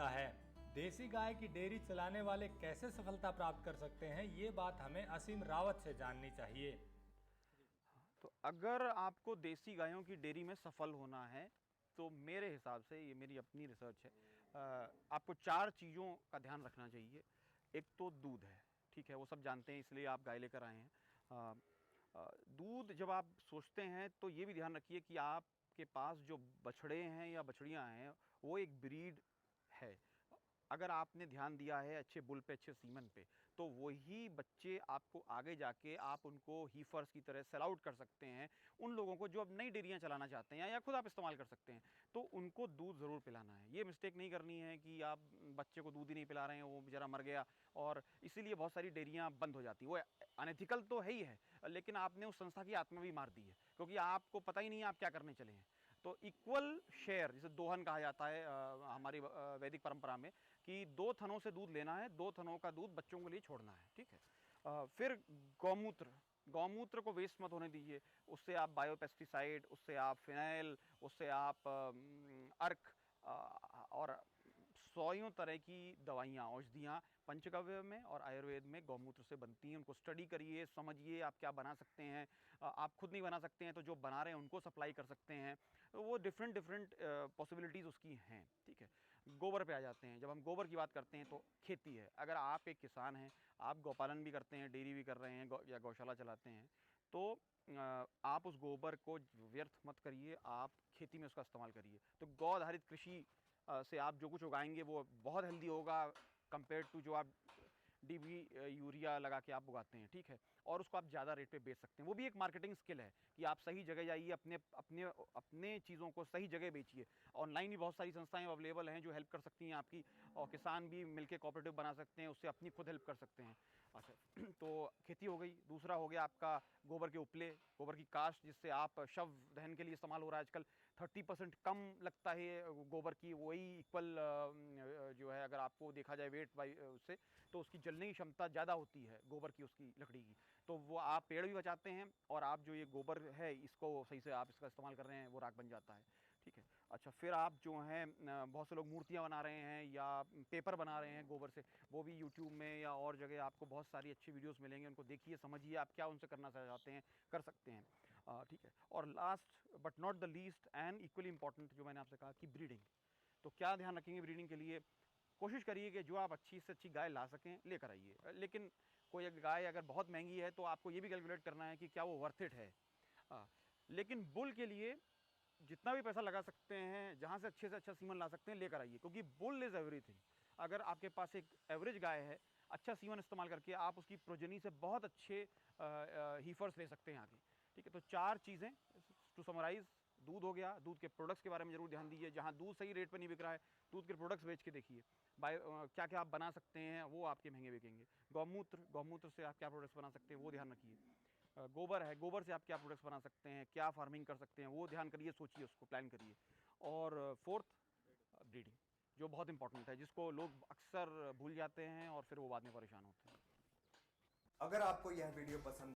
होता है। देसी गाय की डेयरी चलाने वाले कैसे सफलता प्राप्त कर सकते हैं, ये बात हमें असीम रावत से जाननी चाहिए। तो अगर आपको देसी गायों की डेयरी में सफल होना है तो मेरे हिसाब से, ये मेरी अपनी रिसर्च है, आपको 4 चीज़ों का ध्यान रखना चाहिए। एक तो दूध है, ठीक है, वो सब जानते हैं इसलिए आप गाय लेकर आए हैं। दूध जब आप सोचते हैं तो ये भी ध्यान रखिए कि आपके पास जो बछड़े हैं या बछड़ियां हैं वो एक ब्रीड है। अगर आपने ध्यान दिया है अच्छे बुल पे, अच्छे सीमन पे, तो वही बच्चे आपको आगे जाके आप उनको हीफर्स की तरह सेल आउट कर सकते हैं उन लोगों को जो अब नई डेयरियां चलाना चाहते हैं, या खुद आप इस्तेमाल कर सकते हैं। तो उनको दूध ज़रूर पिलाना है। ये मिस्टेक नहीं करनी है कि आप बच्चे को दूध ही नहीं पिला रहे हैं, वो बेचारा मर गया, और इसीलिए बहुत सारी डेयरियां बंद हो जाती। वो अनएथिकल तो है ही है, लेकिन आपने उस संस्था की आत्मा भी मार दी है, क्योंकि आपको पता ही नहीं है आप क्या करने चले हैं। तो इक्वल शेयर, जिसे दोहन कहा जाता है हमारी वैदिक परंपरा में, कि 2 थनों से दूध लेना है, 2 थनों का दूध बच्चों के लिए छोड़ना है, ठीक है। फिर गौमूत्र को वेस्ट मत होने दीजिए। उससे आप बायोपेस्टिसाइड, उससे आप फिनाइल, उससे आप अर्क और सौयों तरह की दवाइयाँ, औषधियाँ पंचगव्य में और आयुर्वेद में गौमूत्र से बनती हैं। उनको स्टडी करिए, समझिए आप क्या बना सकते हैं। आप खुद नहीं बना सकते हैं तो जो बना रहे हैं उनको सप्लाई कर सकते हैं। तो वो डिफरेंट पॉसिबिलिटीज़ उसकी हैं, ठीक है। गोबर पे आ जाते हैं। जब हम गोबर की बात करते हैं तो खेती है। अगर आप एक किसान हैं, आप गौपालन भी करते हैं, डेयरी भी कर रहे हैं, या गौशाला चलाते हैं, तो आप उस गोबर को व्यर्थ मत करिए, आप खेती में उसका इस्तेमाल करिए। तो गौ आधारित कृषि से आप जो कुछ उगाएंगे वो बहुत हेल्दी होगा कंपेयर टू जो आप डीबी यूरिया लगा के आप उगाते हैं, ठीक है। और उसको आप ज़्यादा रेट पे बेच सकते हैं। वो भी एक मार्केटिंग स्किल है कि आप सही जगह जाइए, अपने अपने अपने चीज़ों को सही जगह बेचिए। ऑनलाइन भी बहुत सारी संस्थाएं अवेलेबल हैं जो हेल्प कर सकती हैं आपकी, और किसान भी मिलकर कोऑपरेटिव बना सकते हैं, उससे अपनी खुद हेल्प कर सकते हैं। अच्छा, तो खेती हो गई। दूसरा हो गया आपका गोबर के उपले, गोबर की कास्ट, जिससे आप शव दहन के लिए इस्तेमाल हो रहा है आजकल। 30% कम लगता है गोबर की, वही इक्वल जो है, अगर आपको देखा जाए वेट बाई उससे, तो उसकी जलने की क्षमता ज़्यादा होती है गोबर की, उसकी लकड़ी की। तो वो आप पेड़ भी बचाते हैं, और आप जो ये गोबर है इसको सही से आप इसका इस्तेमाल कर रहे हैं, वो राख बन जाता है, ठीक है। अच्छा, फिर आप जो हैं, बहुत से लोग मूर्तियाँ बना रहे हैं या पेपर बना रहे हैं गोबर से, वो भी यूट्यूब में या और जगह आपको बहुत सारी अच्छी वीडियोस मिलेंगे। उनको देखिए, समझिए आप क्या उनसे करना चाहते हैं, कर सकते हैं, ठीक है। और last but not the least and equally important, जो मैंने आपसे कहा कि ब्रीडिंग। तो क्या ध्यान रखेंगे ब्रीडिंग के लिए? कोशिश करिए कि जो आप अच्छी से अच्छी गाय ला सकें, लेकर आइए। लेकिन कोई गाय अगर बहुत महंगी है तो आपको ये भी कैलकुलेट करना है कि क्या वो वर्थ इट है। लेकिन बुल के लिए जितना भी पैसा लगा सकते हैं, जहाँ से अच्छा सीमन ला सकते हैं, लेकर आइए, क्योंकि बुल इज़ एवरीथिंग। अगर आपके पास एक एवरेज गाय है, अच्छा सीमन इस्तेमाल करके आप उसकी प्रोजनी से बहुत अच्छे हीफर्स ले सकते हैं आगे, ठीक है। तो 4 चीज़ें टू समराइज़: दूध हो गया, दूध के प्रोडक्ट्स के बारे में ज़रूर ध्यान दीजिए। जहाँ दूध सही रेट पर नहीं बिक रहा है, दूध के प्रोडक्ट्स बेच के देखिए। क्या क्या आप बना सकते हैं, वो आपके महंगे बिकेंगे। गौमूत्र से आप क्या प्रोडक्ट्स बना सकते हैं, वो ध्यान रखिए। गोबर है, गोबर से आप क्या प्रोडक्ट्स बना सकते हैं, क्या फार्मिंग कर सकते हैं, वो ध्यान करिए, सोचिए, उसको प्लान करिए। और फोर्थ, ब्रीडिंग, जो बहुत इंपॉर्टेंट है, जिसको लोग अक्सर भूल जाते हैं और फिर वो बाद में परेशान होते हैं। अगर आपको यह वीडियो पसंद